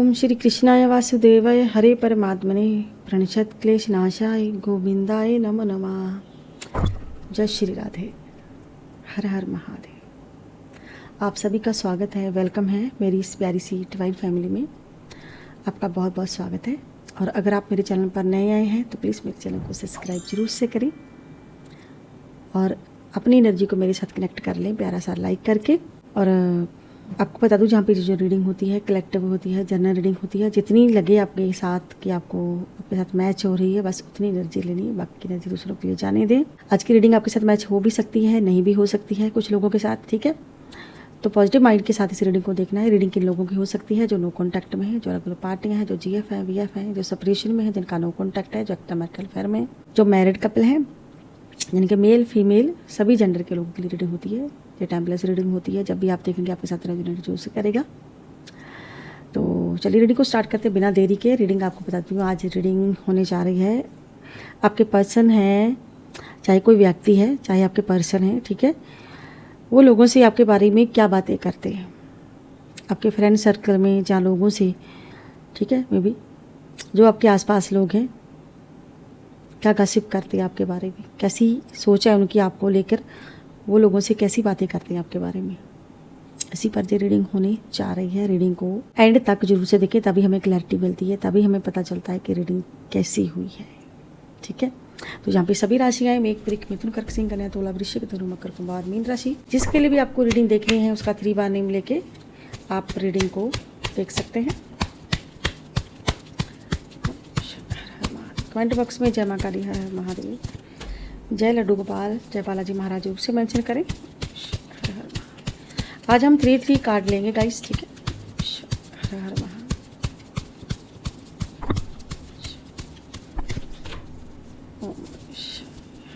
ओम श्री कृष्णाय वासुदेवाय हरे परमात्मने प्रणशत क्लेश नाशाय गोविंदाय नमो नमः। जय श्री राधे। हर हर महादेव। आप सभी का स्वागत है, वेलकम है मेरी इस प्यारी सी डिवाइन फैमिली में। आपका बहुत बहुत स्वागत है। और अगर आप मेरे चैनल पर नए आए हैं तो प्लीज़ मेरे चैनल को सब्सक्राइब जरूर से करें और अपनी एनर्जी को मेरे साथ कनेक्ट कर लें प्यारा सा लाइक करके। और आपको बता दूं, जहाँ पे जो रीडिंग होती है कलेक्टिव होती है, जनरल रीडिंग होती है, जितनी लगे आपके साथ कि आपको आपके साथ मैच हो रही है बस उतनी एनर्जी लेनी है, बाकी एनर्जी दूसरों के लिए जाने दें। आज की रीडिंग आपके साथ मैच हो भी सकती है, नहीं भी हो सकती है कुछ लोगों के साथ, ठीक है। तो पॉजिटिव माइंड के साथ इस रीडिंग को देखना है। रीडिंग किन लोगों की हो सकती है? जो नो कॉन्टैक्ट में है, जो रेगुलर पार्टियां हैं, जो जीएफ है, वीएफ है, जो सेपरेशन में है, जिनका नो कॉन्टैक्ट है, जो एक्स्ट्रा मैरिटल अफेयर में, जो मैरिड कपल है, यानी कि मेल फीमेल सभी जेंडर के लोगों के लिए रीडिंग होती है। ये टाइमलेस रीडिंग होती है, जब भी आप देखेंगे आपके साथ रेजोनेट जरूर से करेगा। तो चलिए रीडिंग को स्टार्ट करते बिना देरी के। रीडिंग आपको बताती हूँ, आज रीडिंग होने जा रही है। आपके पर्सन है, चाहे कोई व्यक्ति है चाहे आपके पर्सन है, ठीक है, वो लोगों से आपके बारे में क्या बातें करते हैं, आपके फ्रेंड सर्कल में जहाँ लोगों से, ठीक है, मे बी जो आपके आसपास लोग हैं क्या गॉसिप करते हैं आपके बारे में, कैसी सोच है उनकी आपको लेकर, वो लोगों से कैसी बातें करते हैं आपके बारे में। इसी पर जो रीडिंग होने जा रही है, रीडिंग को एंड तक जरूर से देखें, तभी हमें क्लैरिटी मिलती है, तभी हमें पता चलता है कि रीडिंग कैसी हुई है, ठीक है। तो यहाँ पे सभी राशियाँ हैं, मेघ, वृक, मिथुन, कर्क, सिंह, कन्या, तुला, वृश्चिक, धनु, मकर, कुंभ, मीन राशि। जिसके लिए भी आपको रीडिंग देखनी है उसका 3 बार नेम लेके आप रीडिंग को देख सकते हैं। कमेंट बॉक्स में जय मां काली, हर हर महादेव, जय लड्डू गोपाल, जय बालाजी महाराज रूप से मेंशन करें। आज हम 3 कार्ड लेंगे गाइस, ठीक है। हर हर महादेव।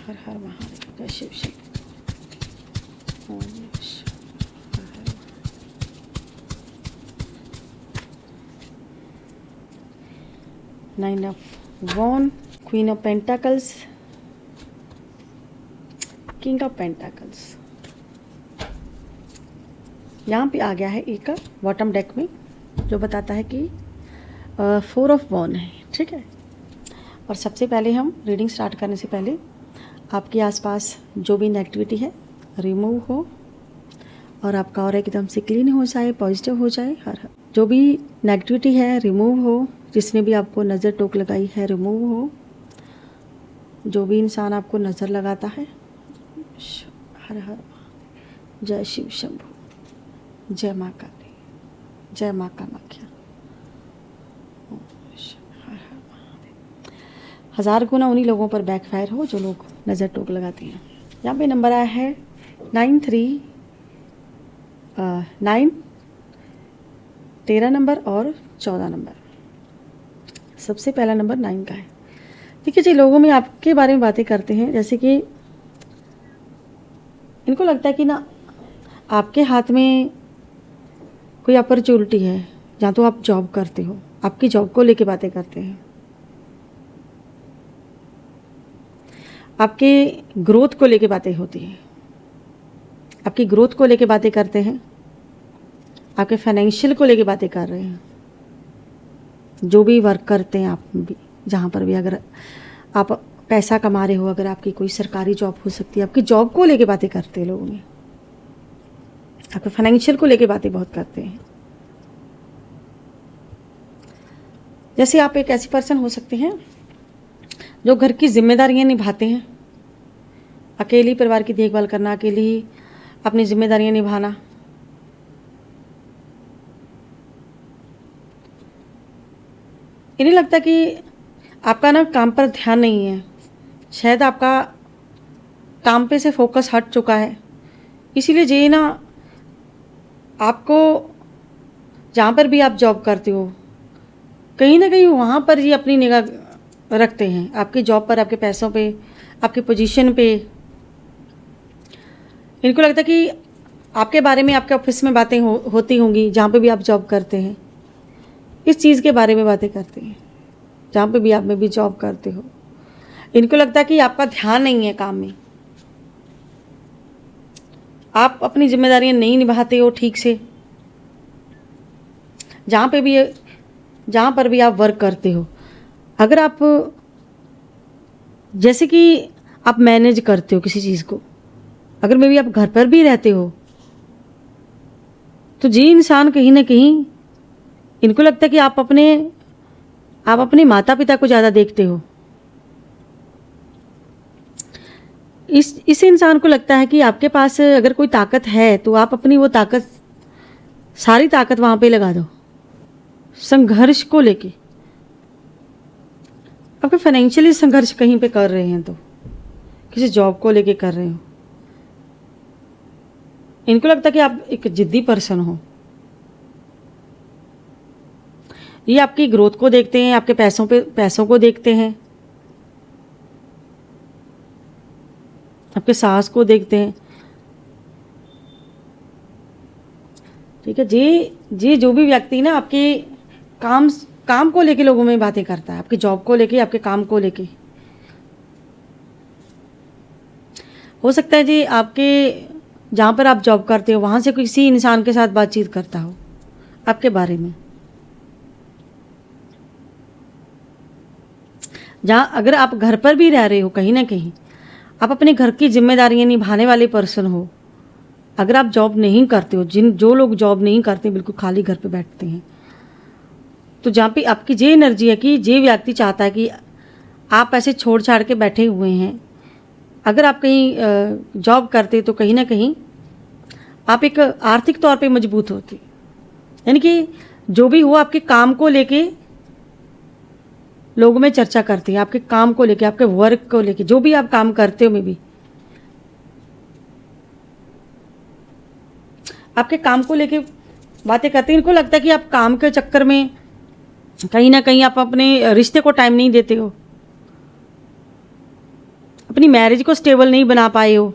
हर हर महादेव। जय Shiv Shiv. Nine of wand, queen of pentacles, king of pentacles. यहाँ पे आ गया है एक बॉटम डेक में, जो बताता है कि 4 ऑफ वॉन है, ठीक है। और सबसे पहले हम रीडिंग स्टार्ट करने से पहले आपके आसपास जो भी नेगेटिविटी है रिमूव हो और आपका और एकदम से क्लीन हो जाए, पॉजिटिव हो जाए। हर जो भी नेगेटिविटी है रिमूव हो, जिसने भी आपको नज़र टोक लगाई है रिमूव हो, जो भी इंसान आपको नज़र लगाता है। हर हर जय शिव शंभु, जय माँ काली, जय माँ कामाख्या। हज़ार गुना उन्हीं लोगों पर बैकफायर हो जो लोग नज़र टोक लगाते हैं। यहाँ पे नंबर आया है 9 13 नंबर और 14 नंबर। सबसे पहला नंबर 9 का है। देखिए जी, लोगों में आपके बारे में बातें करते हैं, जैसे कि इनको लगता है कि ना आपके हाथ में कोई अपॉर्चुनिटी है, जहाँ तो आप जॉब करते हो, आपकी जॉब को लेके बातें करते हैं, आपके ग्रोथ को लेके बातें होती हैं, आपकी ग्रोथ को लेके बातें करते हैं, आपके फाइनेंशियल को लेके बातें कर रहे हैं। जो भी वर्क करते हैं आप भी, जहाँ पर भी अगर आप पैसा कमा रहे हो, अगर आपकी कोई सरकारी जॉब हो सकती है, आपकी जॉब को लेके बातें करते हैं लोगों में, आपके फाइनेंशियल को लेके बातें बहुत करते हैं। जैसे आप एक ऐसी पर्सन हो सकते हैं जो घर की जिम्मेदारियां निभाते हैं, अकेली परिवार की देखभाल करना, अकेली ही अपनी जिम्मेदारियां निभाना। इन्हें लगता कि आपका ना काम पर ध्यान नहीं है, शायद आपका काम पे से फोकस हट चुका है, इसीलिए ये ना आपको जहाँ पर भी आप जॉब करते हो कहीं ना कहीं वहाँ पर ये अपनी निगाह रखते हैं, आपकी जॉब पर, आपके पैसों पे, आपकी पोजीशन पे। इनको लगता है कि आपके बारे में आपके ऑफिस में बातें होती होंगी, जहाँ पे भी आप जॉब करते हैं, इस चीज़ के बारे में बातें करते हैं, जहाँ पे भी आप में भी जॉब करते हो। इनको लगता है कि आपका ध्यान नहीं है काम में, आप अपनी जिम्मेदारियां नहीं निभाते हो ठीक से। जहाँ पे भी जहाँ पर भी आप वर्क करते हो, अगर आप जैसे कि आप मैनेज करते हो किसी चीज़ को, अगर मे भी आप घर पर भी रहते हो, तो जी इंसान कहीं ना कहीं इनको लगता है कि आप अपने माता पिता को ज़्यादा देखते हो। इस इंसान को लगता है कि आपके पास अगर कोई ताकत है तो आप अपनी वो ताकत, सारी ताकत वहाँ पे लगा दो। संघर्ष को लेके, आपके फाइनेंशियली संघर्ष कहीं पे कर रहे हैं तो किसी जॉब को लेके कर रहे हो, इनको लगता है कि आप एक जिद्दी पर्सन हो। ये आपकी ग्रोथ को देखते हैं, आपके पैसों को देखते हैं, आपके साहस को देखते हैं। ठीक है जी, जो भी व्यक्ति ना आपके काम को लेके लोगों में बातें करता है, आपकी जॉब को लेके, आपके काम को लेके, हो सकता है जी आपके जहाँ पर आप जॉब करते हो वहाँ से किसी इंसान के साथ बातचीत करता हो आपके बारे में। जहाँ अगर आप घर पर भी रह रहे हो, कहीं ना कहीं आप अपने घर की जिम्मेदारियां निभाने वाले पर्सन हो। अगर आप जॉब नहीं करते हो, जो लोग जॉब नहीं करते, बिल्कुल खाली घर पे बैठते हैं, तो जहाँ पे आपकी ये एनर्जी है कि ये व्यक्ति चाहता है कि आप ऐसे छोड़ छाड़ के बैठे हुए हैं। अगर आप कहीं जॉब करते तो कहीं ना कहीं आप एक आर्थिक तौर पे मजबूत होते, यानी कि जो भी हो आपके काम को लेके लोगों में चर्चा करते हैं, आपके काम को लेके, आपके वर्क को लेके, जो भी आप काम करते हो में भी आपके काम को लेके बातें करते हैं। इनको लगता है कि आप काम के चक्कर में कहीं ना कहीं आप अपने रिश्ते को टाइम नहीं देते हो, अपनी मैरिज को स्टेबल नहीं बना पाए हो।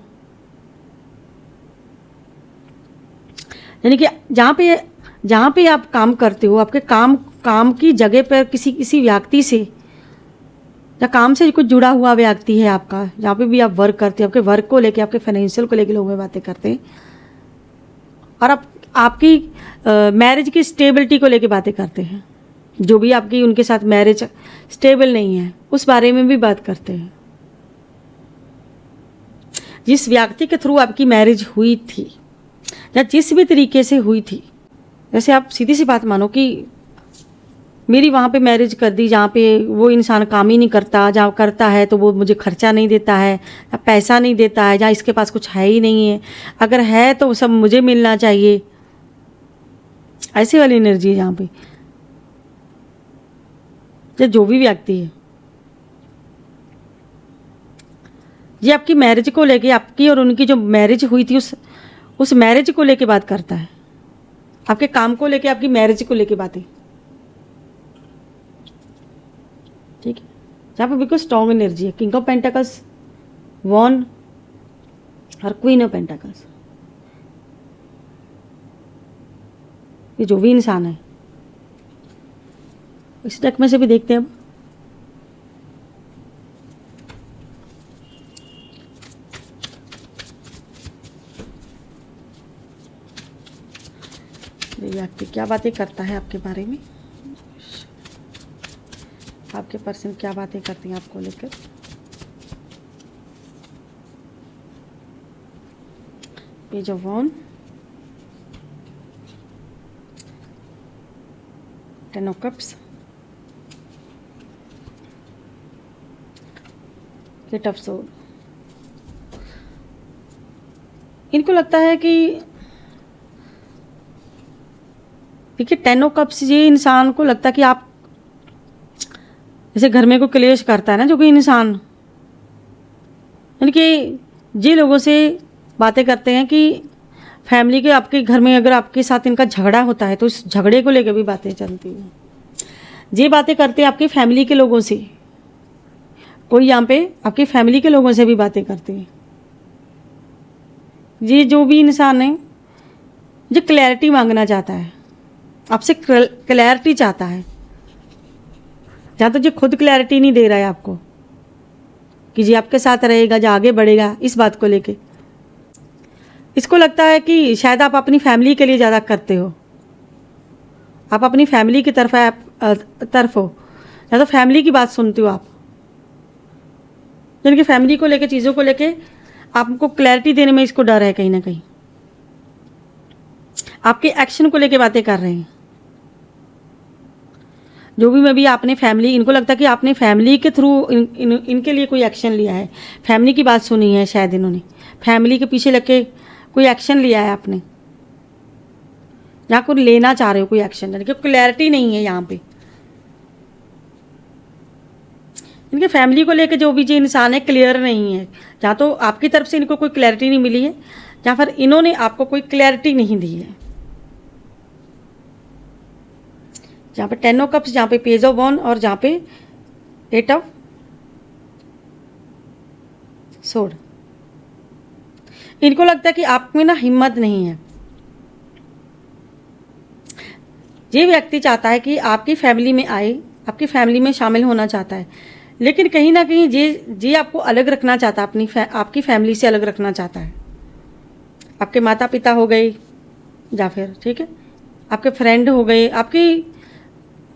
यानी कि जहाँ पे आप काम करते हो, आपके काम की जगह पर किसी व्यक्ति से या काम से कुछ जुड़ा हुआ व्यक्ति है आपका, जहाँ पे भी आप वर्क करते हो, आपके वर्क को लेके, आपके फाइनेंशियल को लेके लोगों में बातें करते हैं, और आपकी मैरिज की स्टेबिलिटी को लेके बातें करते हैं। जो भी आपकी उनके साथ मैरिज स्टेबल नहीं है उस बारे में भी बात करते हैं। जिस व्यक्ति के थ्रू आपकी मैरिज हुई थी या जिस भी तरीके से हुई थी, जैसे आप सीधी सी बात मानो कि मेरी वहाँ पे मैरिज कर दी जहाँ पे वो इंसान काम ही नहीं करता, जहाँ करता है तो वो मुझे खर्चा नहीं देता है या पैसा नहीं देता है, जहाँ इसके पास कुछ है ही नहीं है, अगर है तो सब मुझे मिलना चाहिए, ऐसी वाली एनर्जी है जहाँ पे। या जो भी व्यक्ति है ये आपकी मैरिज को लेके, आपकी और उनकी जो मैरिज हुई थी उस मैरिज को लेके बात करता है, आपके काम को लेके, आपकी मैरिज को लेके बातें। ठीक है, जहाँ पे बिल्कुल स्ट्रॉन्ग एनर्जी है, किंग ऑफ पेंटाकल्स, वॉन और क्वीन ऑफ पेंटाकल्स। ये जो भी इंसान है, इस डेक में से भी देखते हैं अब। ये व्यक्ति क्या बातें करता है आपके बारे में, आपके पर्सन क्या बातें करती हैं आपको लेकर। Page of wand, ten of cups, eight of sword. इनको लगता है कि देखिए, टेन ऑफ कप्स, ये इंसान को लगता है कि आप जैसे घर में कोई क्लेश करता है ना, जो कोई इंसान, यानी कि ये लोगों से बातें करते हैं कि फैमिली के, आपके घर में अगर आपके साथ इनका झगड़ा होता है तो इस झगड़े को लेकर भी बातें चलती हैं। ये बातें करते हैं आपकी फैमिली के लोगों से, कोई यहाँ पे आपकी फैमिली के लोगों से भी बातें करते हैं। ये जो भी इंसान है जो क्लैरिटी मांगना चाहता है, आपसे क्लैरिटी चाहता है, जहाँ तक जो खुद क्लैरिटी नहीं दे रहा है आपको कि जी आपके साथ रहेगा, जो आगे बढ़ेगा, इस बात को लेके इसको लगता है कि शायद आप अपनी फैमिली के लिए ज़्यादा करते हो आप अपनी फैमिली की तरफ हो, या तो फैमिली की बात सुनते हो आप, यानी कि फैमिली को लेके, चीज़ों को लेके आपको क्लैरिटी देने में इसको डर है, कहीं ना कहीं आपके एक्शन को लेके बातें कर रहे हैं। जो भी मैं भी आपने फैमिली, इनको लगता है कि आपने फैमिली के थ्रू इनके लिए कोई एक्शन लिया है, फैमिली की बात सुनी है, शायद इन्होंने फैमिली के पीछे लग के कोई एक्शन लिया है आपने, या कोई लेना चाह रहे हो कोई एक्शन, यानी कि क्लैरिटी नहीं है यहाँ पे। इनके फैमिली को लेकर जो भी जो इंसान है क्लियर नहीं है, या तो आपकी तरफ से इनको कोई क्लैरिटी नहीं मिली है, या फिर इन्होंने आपको कोई क्लैरिटी नहीं दी है। जहाँ पे 10 ऑफ कप्स, जहाँ पे पेज ऑफ वॉन्ड, और जहाँ पे 8 ऑफ सोर्ड। इनको लगता है कि आप में ना हिम्मत नहीं है। ये व्यक्ति चाहता है कि आपकी फैमिली में आए, आपकी फैमिली में शामिल होना चाहता है, लेकिन कहीं ना कहीं ये आपको अलग रखना चाहता है, आपकी फैमिली से अलग रखना चाहता है। आपके माता पिता हो गए, या फिर ठीक है आपके फ्रेंड हो गए, आपकी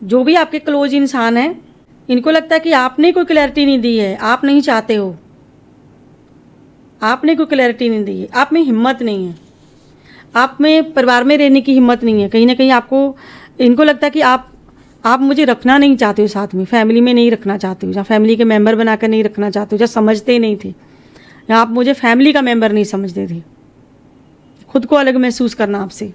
जो भी आपके क्लोज इंसान हैं, इनको लगता है कि आपने कोई क्लैरिटी नहीं दी है, आप नहीं चाहते हो, आपने कोई क्लैरिटी नहीं दी है, आप में हिम्मत नहीं है, आप में परिवार में रहने की हिम्मत नहीं है। कहीं ना कहीं आपको, इनको लगता है कि आप मुझे रखना नहीं चाहते हो साथ में, फैमिली में नहीं रखना चाहते हो, या फैमिली के मेंबर बनाकर नहीं रखना चाहते हो, या समझते नहीं थे, या आप मुझे फैमिली का मेंबर नहीं समझते थे, खुद को अलग महसूस करना आपसे।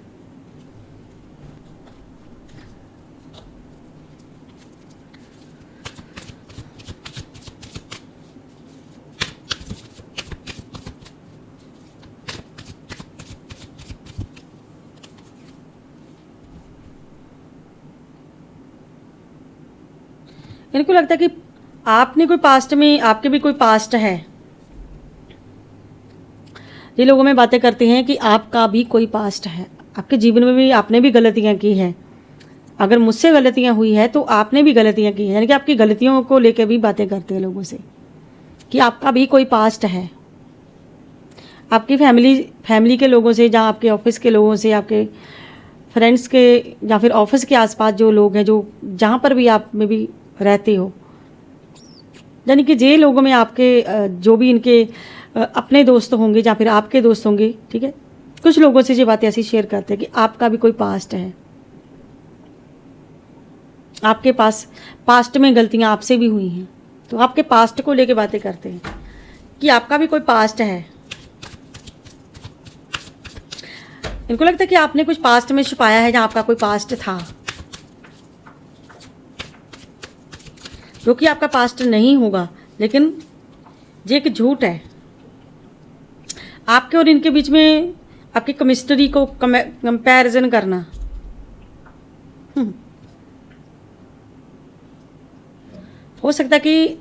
इनको लगता है कि आपने कोई पास्ट में, आपके भी कोई पास्ट है। ये लोगों में बातें करते हैं कि आपका भी कोई पास्ट है, आपके जीवन में भी आपने भी गलतियां की हैं। अगर मुझसे गलतियां हुई है तो आपने भी गलतियां की हैं, यानी कि आपकी गलतियों को लेकर भी बातें करते हैं लोगों से कि आपका भी कोई पास्ट है। आपकी फैमिली के लोगों से, जहाँ आपके ऑफिस के लोगों से, आपके फ्रेंड्स के, या फिर ऑफिस के आसपास जो लोग हैं, जो जहाँ पर भी आप में भी रहते हो, यानी कि जे लोगों में आपके जो भी इनके अपने दोस्त होंगे या फिर आपके दोस्त होंगे, ठीक है, कुछ लोगों से ये बातें ऐसी शेयर करते हैं कि आपका भी कोई पास्ट है, आपके पास्ट में गलतियां आपसे भी हुई हैं, तो आपके पास्ट को लेके बातें करते हैं कि आपका भी कोई पास्ट है। इनको लगता है कि आपने कुछ पास्ट में छुपाया है, जहाँ आपका कोई पास्ट था, जो कि आपका पास्ट नहीं होगा, लेकिन ये एक झूठ है। आपके और इनके बीच में आपकी केमिस्ट्री को कंपैरिजन करना, हो सकता है कि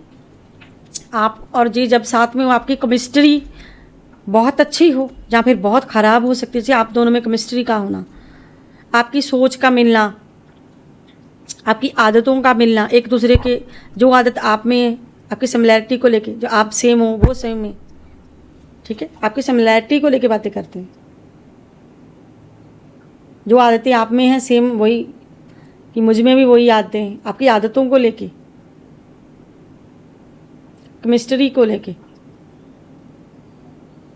आप और जी जब साथ में हो, आपकी केमिस्ट्री बहुत अच्छी हो, या फिर बहुत ख़राब हो सकती है। आप दोनों में केमिस्ट्री का होना, आपकी सोच का मिलना, आपकी आदतों का मिलना, एक दूसरे के जो आदत आप में है, आपकी सिमिलैरिटी को लेके, जो आप सेम हो वो सेम है, ठीक है, आपकी सिमिलैरिटी को लेके बातें करते हैं। जो आदतें आप में हैं सेम वही, कि मुझ में भी वही आदतें हैं, आपकी आदतों को लेके, केमिस्ट्री को लेके।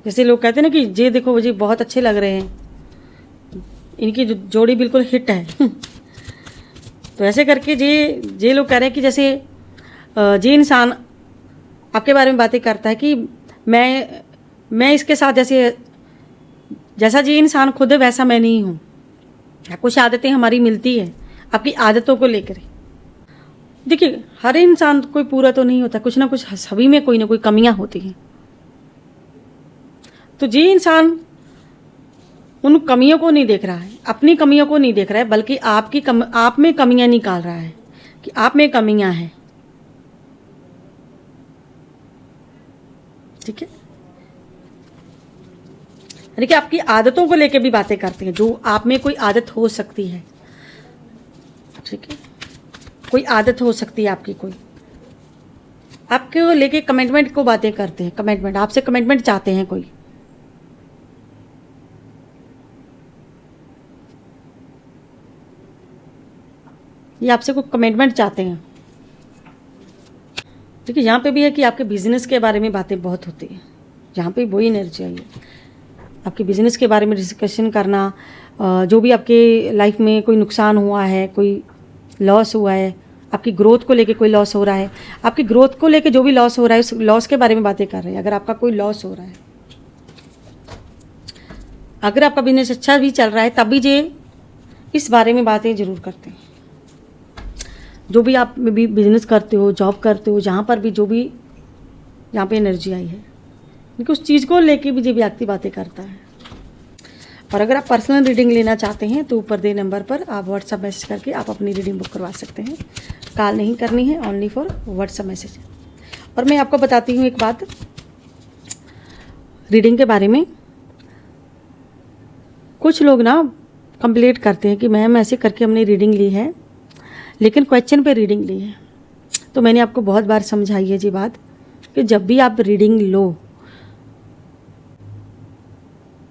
जैसे लोग कहते हैं ना कि ये देखो मुझे बहुत अच्छे लग रहे हैं, इनकी जोड़ी बिल्कुल हिट है तो ऐसे करके ये लोग कह रहे हैं कि जैसे ये इंसान आपके बारे में बातें करता है कि मैं इसके साथ जैसा ये इंसान खुद है वैसा मैं नहीं हूँ। कुछ आदतें हमारी मिलती है आपकी आदतों को लेकर। देखिए हर इंसान कोई पूरा तो नहीं होता, कुछ ना कुछ सभी में कोई ना कोई कमियां होती हैं। तो ये इंसान उन कमियों को नहीं देख रहा है, अपनी कमियों को नहीं देख रहा है, बल्कि आप में कमियां निकाल रहा है कि आप में कमियां हैं। ठीक है, यानी कि आपकी आदतों को लेकर भी बातें करते हैं, जो आप में कोई आदत हो सकती है। ठीक है, कोई आदत हो सकती है आपकी, कोई आपके लेके कमिटमेंट को बातें करते हैं, कमिटमेंट, आपसे कमिटमेंट चाहते हैं कोई। आपसे कोई कमिटमेंट चाहते हैं। देखिए यहाँ पे भी है कि आपके बिजनेस के बारे में बातें बहुत होती हैं, यहाँ पे वही एनर्जी आई है, आपके बिजनेस के बारे में डिस्कशन करना, जो भी आपके लाइफ में कोई नुकसान हुआ है, कोई लॉस हुआ है, आपकी ग्रोथ को लेके कोई लॉस हो रहा है, आपकी ग्रोथ को लेके जो भी लॉस हो रहा है उस लॉस के बारे में बातें कर रहे हैं। अगर आपका कोई लॉस हो रहा है, अगर आपका बिजनेस अच्छा भी चल रहा है, तब भी जे इस बारे में बातें ज़रूर करते हैं। जो भी आप भी बिजनेस करते हो, जॉब करते हो, जहाँ पर भी जो भी यहाँ पे एनर्जी आई है, क्योंकि उस चीज़ को लेके भी जो व्यक्ति बातें करता है। और अगर आप पर्सनल रीडिंग लेना चाहते हैं तो ऊपर दे नंबर पर आप व्हाट्सअप मैसेज करके आप अपनी रीडिंग बुक करवा सकते हैं। कॉल नहीं करनी है, ओनली फॉर व्हाट्सअप मैसेज। और मैं आपको बताती हूँ एक बात रीडिंग के बारे में। कुछ लोग ना कंप्लेंट करते हैं कि मैम ऐसे करके हमने रीडिंग ली है, लेकिन क्वेश्चन पे रीडिंग ली है। तो मैंने आपको बहुत बार समझाई है जी बात कि जब भी आप रीडिंग लो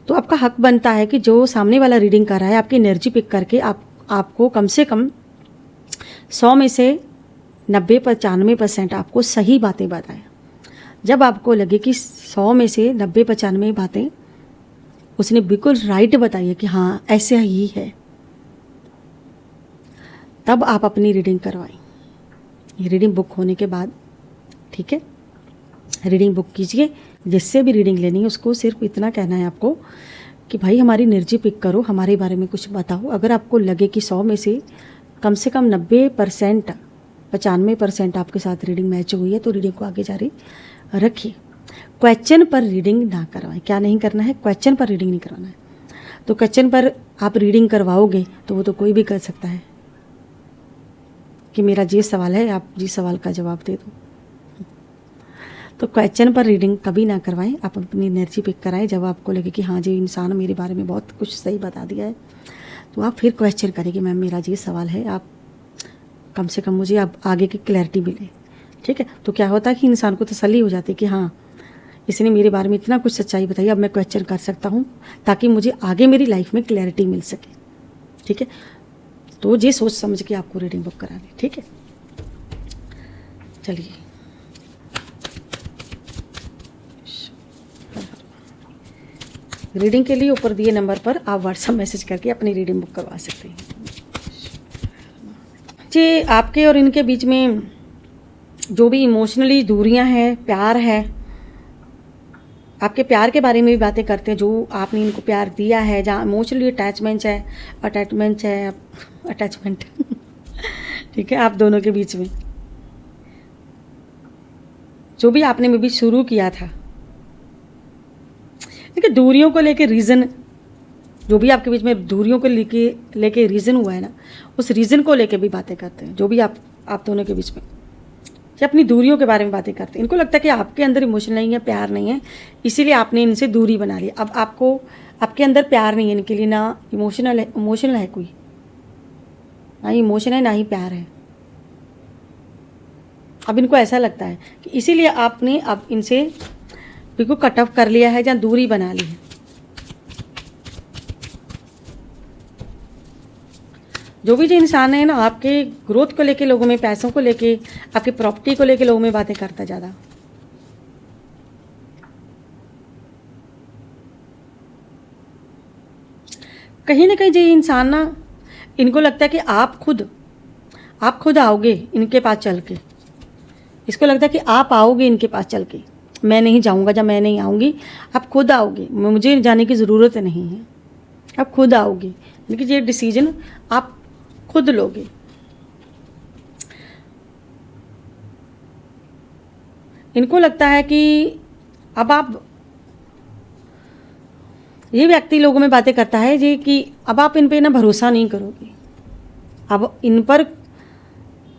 तो आपका हक बनता है कि जो सामने वाला रीडिंग कर रहा है आपकी एनर्जी पिक करके आपको कम से कम 100 में से 90-95% आपको सही बातें बताएं। जब आपको लगे कि 100 में से 90-95 बातें उसने बिल्कुल राइट बताई है कि हाँ ऐसे ही है, तब आप अपनी रीडिंग करवाएं। ये रीडिंग बुक होने के बाद, ठीक है, रीडिंग बुक कीजिए। जिससे भी रीडिंग लेनी है उसको सिर्फ इतना कहना है आपको कि भाई हमारी एनर्जी पिक करो, हमारे बारे में कुछ बताओ। अगर आपको लगे कि 100 में से कम 90% 95% आपके साथ रीडिंग मैच हुई है तो रीडिंग को आगे जारी रखिए। क्वेश्चन पर रीडिंग ना करवाएं। क्या नहीं करना है? क्वेश्चन पर रीडिंग नहीं करवाना है। तो क्वेश्चन पर आप रीडिंग करवाओगे तो वो तो कोई भी कर सकता है कि मेरा ये सवाल है, आप जिस सवाल का जवाब दे दो। तो क्वेश्चन पर रीडिंग कभी ना करवाएं। आप अपनी एनर्जी पिक कराएं। जब आपको लगे कि हाँ जी इंसान मेरे बारे में बहुत कुछ सही बता दिया है, तो आप फिर क्वेश्चन करें कि मैम मेरा ये सवाल है, आप कम से कम मुझे आप आगे की क्लैरिटी मिले। ठीक है, तो क्या होता है कि इंसान को तसल्ली हो जाती है कि हाँ इसने मेरे बारे में इतना कुछ सच्चाई बताई, अब मैं क्वेश्चन कर सकता हूँ ताकि मुझे आगे मेरी लाइफ में क्लैरिटी मिल सके। ठीक है, तो ये सोच समझ के आपको रीडिंग बुक करानी। ठीक है, चलिए रीडिंग के लिए ऊपर दिए नंबर पर आप व्हाट्सएप मैसेज करके अपनी रीडिंग बुक करवा सकते हैं। जी आपके और इनके बीच में जो भी इमोशनली दूरियां हैं, प्यार है, आपके प्यार के बारे में भी बातें करते हैं। जो आपने इनको प्यार दिया है, जहाँ इमोशनली अटैचमेंट ठीक है, आप दोनों के बीच में जो भी आपने में भी शुरू किया था, देखिए दूरियों को लेके रीज़न, जो भी आपके बीच में दूरियों को लेके रीज़न हुआ है ना, उस रीज़न को लेके भी बातें करते हैं। जो भी आप दोनों के बीच में या अपनी दूरियों के बारे में बातें करते हैं। इनको लगता है कि आपके अंदर इमोशन नहीं है, प्यार नहीं है, इसीलिए आपने इनसे दूरी बना ली। अब आपके अंदर प्यार नहीं है इनके लिए, ना इमोशनल है कोई, ना ही इमोशन है ना ही प्यार है। अब इनको ऐसा लगता है कि इसीलिए आपने अब इनसे बिल्कुल कट ऑफ कर लिया है, जहाँ दूरी बना ली है। जो भी जो इंसान है ना, आपके ग्रोथ को लेके लोगों में, पैसों को लेके, आपकी प्रॉपर्टी को लेके लोगों में बातें करता ज़्यादा। कहीं ना कहीं ये इंसान ना, इनको लगता है कि आप खुद आओगे इनके पास चल के। इसको लगता है कि आप आओगे इनके पास चल के, मैं नहीं जाऊंगा, जब मैं नहीं आऊँगी आप खुद आओगे, मुझे जाने की ज़रूरत नहीं है, आप खुद आओगे। लेकिन ये डिसीजन आप खुद लोगे। इनको लगता है कि अब आप, ये व्यक्ति लोगों में बातें करता है जी कि अब आप इन पे ना भरोसा नहीं करोगे, अब इन पर,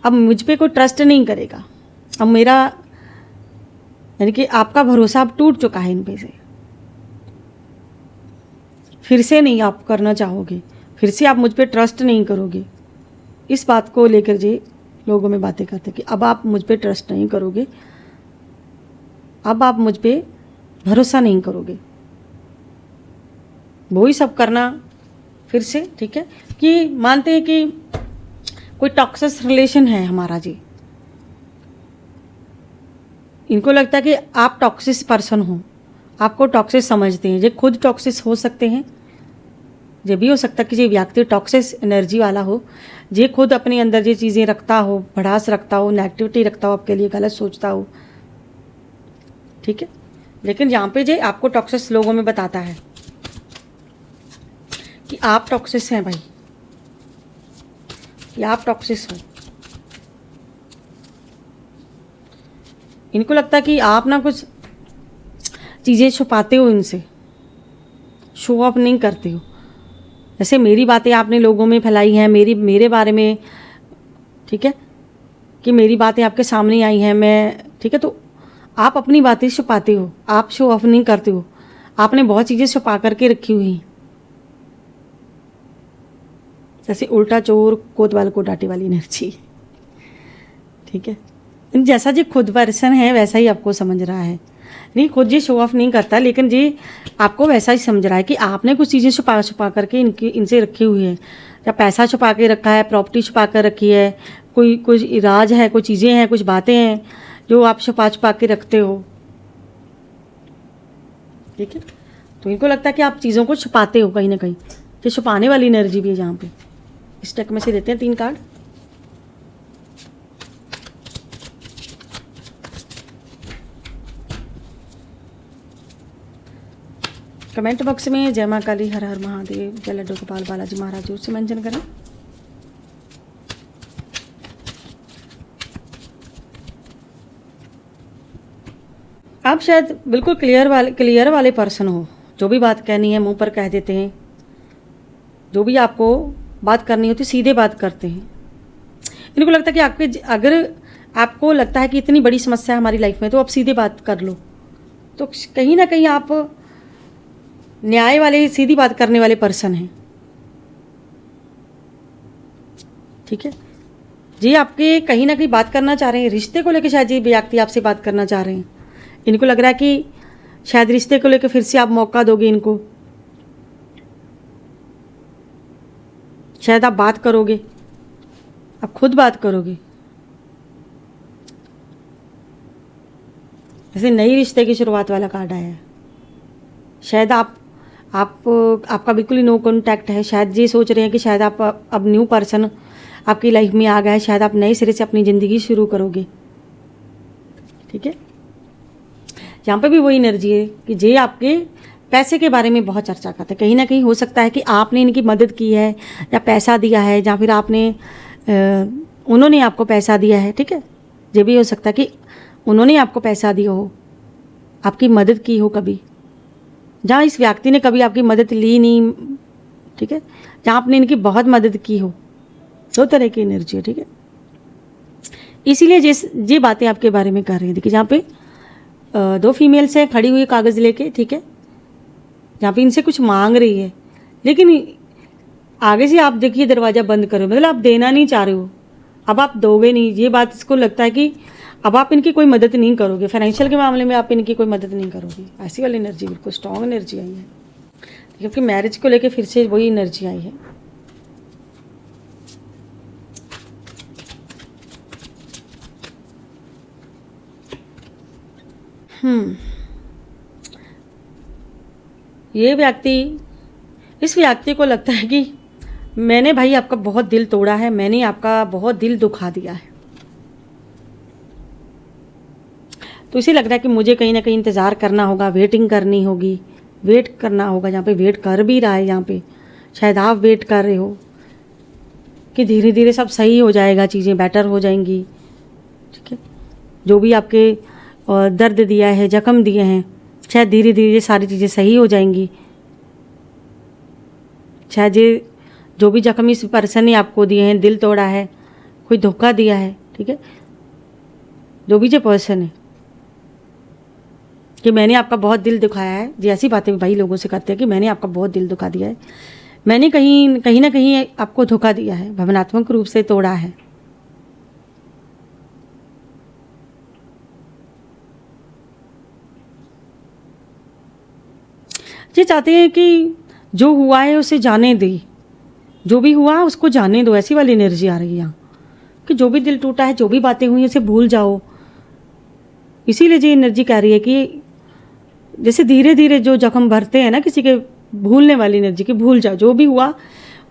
अब मुझ पे कोई ट्रस्ट नहीं करेगा, अब मेरा, यानी कि आपका भरोसा अब टूट चुका है इन पे से, फिर से नहीं आप करना चाहोगे, फिर से आप मुझ पे ट्रस्ट नहीं करोगे। इस बात को लेकर जे लोगों में बातें करते कि अब आप मुझ पे ट्रस्ट नहीं करोगे, अब आप मुझ पे भरोसा नहीं करोगे, वही सब करना फिर से। ठीक है, कि मानते हैं कि कोई टॉक्सिक रिलेशन है हमारा जी। इनको लगता है कि आप टॉक्सिक पर्सन हो, आपको टॉक्सिक समझते हैं। ये खुद टॉक्सिक हो सकते हैं, ये भी हो सकता है कि ये व्यक्ति टॉक्सिक एनर्जी वाला हो, ये खुद अपने अंदर ये चीज़ें रखता हो, भड़ास रखता हो, नेगेटिविटी रखता हो, आपके लिए गलत सोचता हो, ठीक है। लेकिन यहाँ पे ये आपको टॉक्सिक लोगों में बताता है कि आप टॉक्सिक हैं भाई, कि आप टॉक्सिक हो। इनको लगता है कि आप ना कुछ चीज़ें छुपाते हो, इनसे शो ऑफ नहीं करते हो। जैसे मेरी बातें आपने लोगों में फैलाई हैं, मेरे बारे में, ठीक है, कि मेरी बातें आपके सामने आई हैं, मैं, ठीक है, तो आप अपनी बातें छुपाते हो, आप शो ऑफ नहीं करते हो। आपने बहुत चीज़ें छुपा करके रखी हुई हैं, जैसे उल्टा चोर कोतवाल को डांटे वाली एनर्जी, ठीक है। जैसा जी खुद वर्सन है वैसा ही आपको समझ रहा है, नहीं खुद जी शो ऑफ नहीं करता, लेकिन जी आपको वैसा ही समझ रहा है कि आपने कुछ चीज़ें छुपा करके इनसे रखी हुई है, या पैसा छुपा के रखा है, प्रॉपर्टी छुपा कर रखी है, कोई कुछ राज है, कोई चीज़ें हैं, कुछ बातें हैं जो आप छुपा के रखते हो, ठीक है। तो इनको लगता है कि आप चीज़ों को छुपाते हो कहीं ना कहीं, ये छुपाने वाली एनर्जी भी है जहाँ पे। इस टेक में से देते हैं 3 कार्ड। कमेंट बॉक्स में जय मां काली, हर हर महादेव, जय लड्डू गोपाल बालाजी महाराज जरूर से मेंशन करें। आप शायद बिल्कुल क्लियर वाले पर्सन हो, जो भी बात कहनी है मुंह पर कह देते हैं, जो भी आपको बात करनी होती सीधे बात करते हैं। इनको लगता है कि आपके, अगर आपको लगता है कि इतनी बड़ी समस्या है हमारी लाइफ में, तो आप सीधे बात कर लो। तो कहीं ना कहीं आप न्याय वाले, सीधी बात करने वाले पर्सन हैं, ठीक है। जी आपके कहीं ना कहीं बात करना चाह रहे हैं, रिश्ते को लेकर शायद ये व्यक्ति आपसे बात करना चाह रहे हैं। इनको लग रहा है कि शायद रिश्ते को लेकर फिर से आप मौका दोगे इनको, शायद आप बात करोगे, आप खुद बात करोगे। जैसे नई रिश्ते की शुरुआत वाला कार्ड आया है, शायद आपका बिल्कुल ही नो कॉन्टैक्ट है, शायद ये सोच रहे हैं कि शायद आप अब न्यू पर्सन आपकी लाइफ में आ गया है, शायद आप नए सिरे से अपनी ज़िंदगी शुरू करोगे, ठीक है। यहाँ पे भी वही एनर्जी है कि जे आपके पैसे के बारे में बहुत चर्चा करते हैं। कहीं ना कहीं हो सकता है कि आपने इनकी मदद की है, या पैसा दिया है, या फिर उन्होंने आपको पैसा दिया है, ठीक है। ये भी हो सकता है कि उन्होंने आपको पैसा दिया हो, आपकी मदद की हो कभी, जहाँ इस व्यक्ति ने कभी आपकी मदद ली नहीं, ठीक है, जहाँ आपने इनकी बहुत मदद की हो। 2 तरह की एनर्जी है, ठीक है। इसीलिए ये बातें आपके बारे में कर रही थी कि जहाँ पे 2 फीमेल्स हैं खड़ी हुई कागज़ लेके, ठीक है, जहाँ पे इनसे कुछ मांग रही है, लेकिन आगे से आप देखिए दरवाज़ा बंद करो, मतलब आप देना नहीं चाह रहे हो, अब आप दोगे नहीं। ये बात इसको लगता है कि अब आप इनकी कोई मदद नहीं करोगे, फाइनेंशियल के मामले में आप इनकी कोई मदद नहीं करोगे। ऐसी वाली एनर्जी, बिल्कुल स्ट्रॉन्ग एनर्जी आई है, क्योंकि मैरिज को लेके फिर से वही एनर्जी आई है। ये व्यक्ति, इस व्यक्ति को लगता है कि मैंने भाई आपका बहुत दिल तोड़ा है, मैंने आपका बहुत दिल दुखा दिया है, तो इसे लग रहा है कि मुझे कहीं ना कहीं इंतज़ार करना होगा, वेटिंग करनी होगी, वेट करना होगा। जहाँ पे वेट कर भी रहा है, यहाँ पे शायद आप वेट कर रहे हो कि धीरे धीरे सब सही हो जाएगा, चीज़ें बेटर हो जाएंगी, ठीक है। जो भी आपके दर्द दिया है, जख्म दिए हैं, शायद धीरे धीरे सारी चीज़ें सही हो जाएंगी। शायद ये जो भी जख्म इस पर्सन ने आपको दिए हैं, दिल तोड़ा है, कोई धोखा दिया है, ठीक है, जो भी जो पर्सन है, कि मैंने आपका बहुत दिल दुखाया है। जी ऐसी बातें भाई लोगों से करते हैं कि मैंने आपका बहुत दिल दुखा दिया है, मैंने कहीं ना कहीं आपको धोखा दिया है, भावनात्मक रूप से तोड़ा है। ये चाहते हैं कि जो हुआ है उसे जाने दे, जो भी हुआ उसको जाने दो, ऐसी वाली एनर्जी आ रही है यहाँ। कि जो भी दिल टूटा है, जो भी बातें हुई, उसे भूल जाओ। इसीलिए जो एनर्जी कह रही है कि जैसे धीरे धीरे जो जख्म भरते हैं ना किसी के, भूलने वाली एनर्जी की, भूल जाओ जो भी हुआ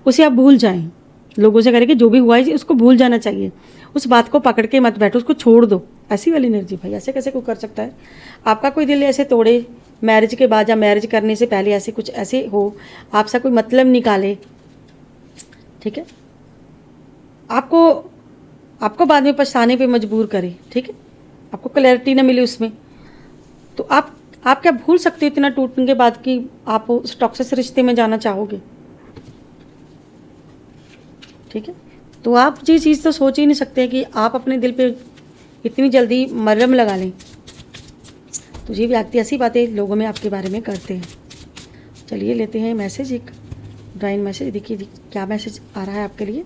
उसे आप भूल जाएं। लोगों से कह रहे कि जो भी हुआ है उसको भूल जाना चाहिए, उस बात को पकड़ के मत बैठो, उसको छोड़ दो। ऐसी वाली एनर्जी भाई, ऐसे कैसे कोई कर सकता है? आपका कोई दिल ऐसे तोड़े मैरिज के बाद या मैरिज करने से पहले, ऐसे कुछ ऐसे हो, आपसे कोई मतलब निकाले, ठीक है, आपको बाद में पछताने पे मजबूर करे, ठीक है, आपको क्लैरिटी ना मिले उसमें, तो आप क्या भूल सकते हो इतना टूटने के बाद कि आप उस टॉक्सिक रिश्ते में जाना चाहोगे? ठीक है, तो आप ये चीज़ तो सोच ही नहीं सकते कि आप अपने दिल पे इतनी जल्दी मरहम लगा लें। तो ये व्यक्ति ऐसी बातें लोगों में आपके बारे में करते हैं। चलिए लेते हैं मैसेज, एक ड्राइंग मैसेज। देखिए क्या मैसेज आ रहा है आपके लिए,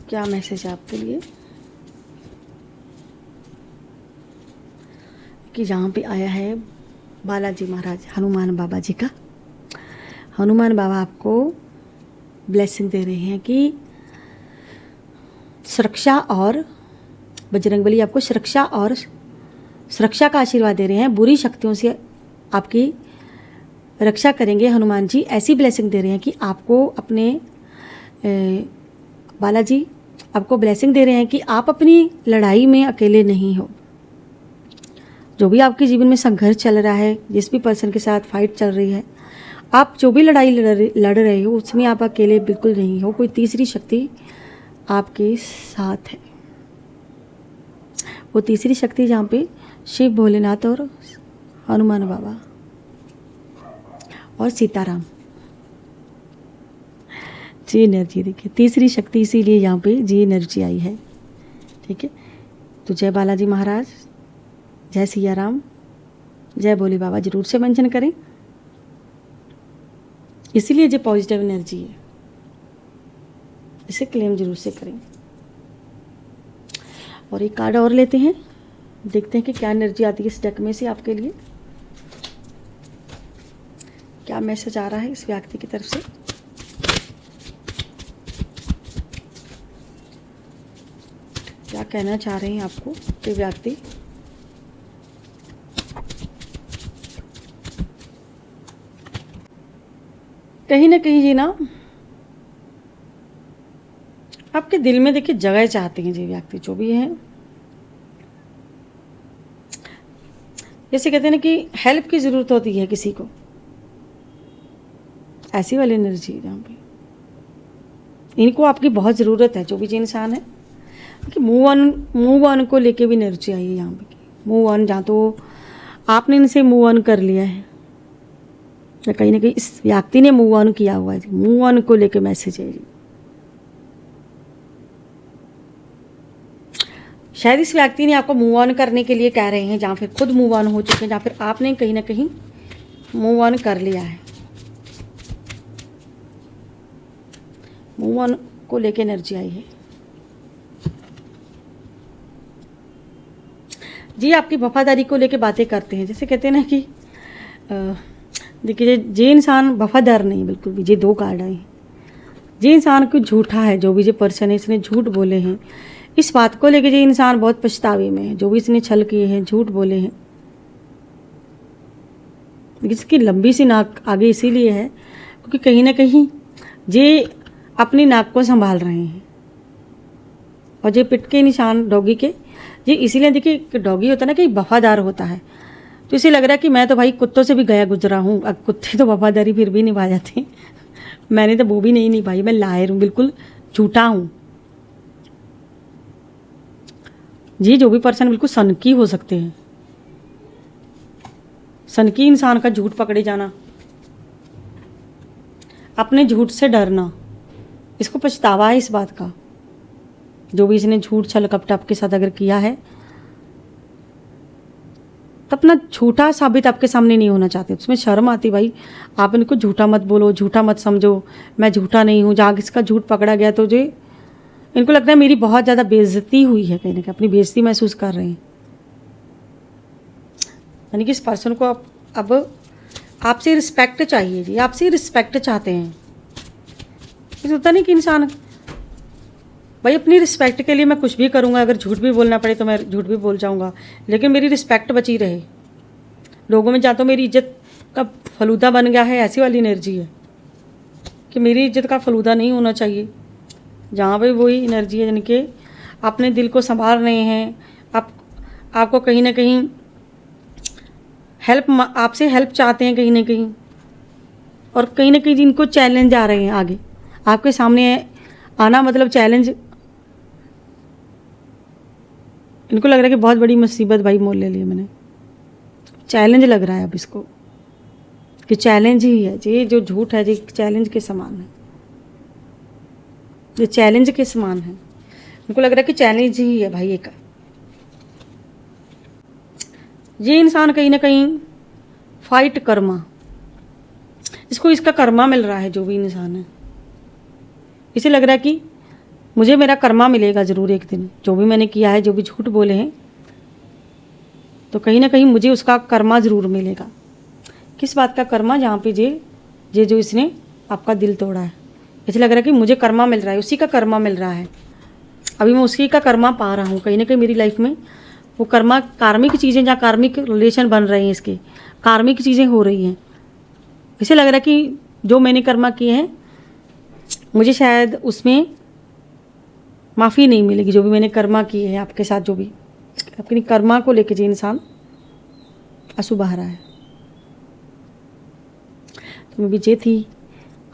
क्या मैसेज है आपके लिए कि यहाँ पे आया है बालाजी महाराज, हनुमान बाबा जी का। हनुमान बाबा आपको ब्लेसिंग दे रहे हैं कि सुरक्षा, और बजरंगबली आपको सुरक्षा का आशीर्वाद दे रहे हैं। बुरी शक्तियों से आपकी रक्षा करेंगे हनुमान जी। ऐसी ब्लेसिंग दे रहे हैं कि आपको अपने बालाजी आपको ब्लेसिंग दे रहे हैं कि आप अपनी लड़ाई में अकेले नहीं हो। जो भी आपके जीवन में संघर्ष चल रहा है, जिस भी पर्सन के साथ फाइट चल रही है, आप जो भी लड़ाई लड़ रहे हो उसमें आप अकेले बिल्कुल नहीं हो। कोई तीसरी शक्ति आपके साथ है। वो तीसरी शक्ति जहाँ पे शिव भोलेनाथ और हनुमान बाबा और सीताराम, जी एनर्जी देखिए, तीसरी शक्ति, इसीलिए यहाँ पे जी एनर्जी आई है। ठीक है, तो जय बालाजी महाराज, जय सिया राम, जय भोले बाबा जरूर से मेंशन करें, इसीलिए जो पॉजिटिव एनर्जी है इसे क्लेम जरूर से करें। और एक कार्ड और लेते हैं, देखते हैं कि क्या एनर्जी आती है इस डेक में से आपके लिए, क्या मैसेज आ रहा है इस व्यक्ति की तरफ से। क्या कहना चाह रहे हैं आपको ये व्यक्ति। कहीं ना कहीं जी ना आपके दिल में देखिए जगह चाहते हैं जी व्यक्ति, जो भी हैं, जैसे कहते हैं ना कि हेल्प की ज़रूरत होती है किसी को, ऐसी वाली एनर्जी जहाँ पे इनको आपकी बहुत ज़रूरत है। जो भी इंसान है कि मूव ऑन को लेके भी एनर्जी आई है यहाँ पे, मूव ऑन, जहाँ तो आपने इनसे मूव ऑन कर लिया है या कहीं ना कहीं इस व्यक्ति ने मूव ऑन किया हुआ है। मूव ऑन को लेके मैसेज है जी। शायद इस व्यक्ति ने आपको मूव ऑन करने के लिए कह रहे हैं, जहाँ फिर खुद मूव ऑन हो चुके हैं, जहाँ फिर आपने कहीं ना कहीं मूव ऑन कर लिया है। मूव ऑन को लेके एनर्जी आई है जी। आपकी वफादारी को लेके बातें करते हैं, जैसे कहते हैं ना कि देखिए जे इंसान वफादार नहीं बिल्कुल भी, जे दो कार्ड आए हैं, जे इंसान को झूठा है, जो भी जे पर्सन है इसने झूठ बोले हैं, इस बात को लेके जे इंसान बहुत पछतावे में है, जो भी इसने छल किए हैं, झूठ बोले हैं। इसकी लंबी सी नाक आगे इसीलिए है क्योंकि कहीं ना कहीं जे अपनी नाक को संभाल रहे हैं, और जे पिट के निशान डॉगी के, ये इसीलिए देखिए डॉगी होता है ना कि वफादार होता है, तो इसे लग रहा है कि मैं तो भाई कुत्तों से भी गया गुजरा हूँ। अब कुत्ते तो वफादारी फिर भी निभा जाते हैं, मैंने तो वो भी नहीं निभाई, मैं लायर हूँ, बिल्कुल झूठा हूँ जी। जो भी पर्सन बिल्कुल सनकी हो सकते हैं, सनकी इंसान का झूठ पकड़े जाना, अपने झूठ से डरना, इसको पछतावा है इस बात का। जो भी इसने झूठ छल कपट आपके साथ अगर किया है तो अपना झूठा साबित आपके सामने नहीं होना चाहते, उसमें शर्म आती भाई। आप इनको झूठा मत बोलो, झूठा मत समझो, मैं झूठा नहीं हूँ। जहाँ किसका झूठ पकड़ा गया तो जो इनको लगता है मेरी बहुत ज़्यादा बेइज्जती हुई है, कहीं ना कहीं अपनी बेइज्जती महसूस कर रहे हैं। यानी कि इस पर्सन को अब आपसे रिस्पेक्ट चाहिए जी, आपसे रिस्पेक्ट चाहते हैं। इस होता नहीं कि इंसान भाई अपनी रिस्पेक्ट के लिए मैं कुछ भी करूँगा, अगर झूठ भी बोलना पड़े तो मैं झूठ भी बोल जाऊँगा, लेकिन मेरी रिस्पेक्ट बची रहे लोगों में। जहाँ तो मेरी इज्जत का फलूदा बन गया है, ऐसी वाली एनर्जी है कि मेरी इज्जत का फलूदा नहीं होना चाहिए। जहाँ पे वही एनर्जी है जिनके अपने दिल को संभाल रहे हैं, आपको कहीं ना कहीं आपसे हेल्प चाहते हैं कहीं ना कहीं, और कहीं ना कहीं जिनको चैलेंज आ रहे हैं आगे आपके सामने आना, मतलब चैलेंज, इनको लग रहा है कि बहुत बड़ी मुसीबत भाई मोल ले ली मैंने, चैलेंज लग रहा है अब इसको कि चैलेंज ही है ये, जो झूठ है ये चैलेंज के समान है, ये चैलेंज के समान है। उनको लग रहा है कि चैलेंज ही है भाई एक। ये इंसान कहीं ना कहीं फाइट कर्मा, इसको इसका कर्मा मिल रहा है। जो भी इंसान है इसे लग रहा है कि मुझे मेरा कर्मा मिलेगा ज़रूर एक दिन, जो भी मैंने किया है, जो भी झूठ बोले हैं, तो कहीं ना कहीं मुझे उसका कर्मा ज़रूर मिलेगा। किस बात का कर्मा? जहाँ पे जे जो इसने आपका दिल तोड़ा है, इसे लग रहा है कि मुझे कर्मा मिल रहा है, उसी का कर्मा मिल रहा है। अभी मैं उसी का कर्मा पा रहा हूँ कहीं ना कहीं मेरी लाइफ में। वो कर्मा, कार्मिक चीज़ें, जहाँ कार्मिक रिलेशन बन रहे हैं, इसके कार्मिक चीज़ें हो रही हैं। इसे लग रहा है कि जो मैंने कर्मा किए हैं मुझे शायद उसमें माफ़ी नहीं मिलेगी। जो भी मैंने कर्मा किए हैं आपके साथ, जो भी अपनी कर्मा को लेके जो इंसान आंसू बहा रहा है। तो मैं भी ये थी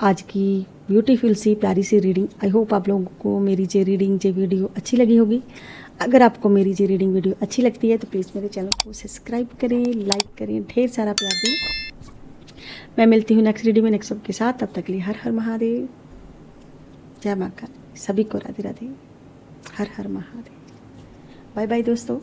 आज की ब्यूटीफुल सी प्यारी सी रीडिंग। आई होप आप लोगों को मेरी ये रीडिंग, ये वीडियो अच्छी लगी होगी। अगर आपको मेरी ये रीडिंग वीडियो अच्छी लगती है तो प्लीज़ मेरे चैनल को सब्सक्राइब करें, लाइक करें, ढेर सारा प्यार दें। मैं मिलती हूँ नेक्स्ट रीडिंग में नेक्स्ट सब के साथ। तब तक के लिए हर हर महादेव, जय माँ काली। सभी को राधे राधे, हर हर महादेव। बाय बाय दोस्तों।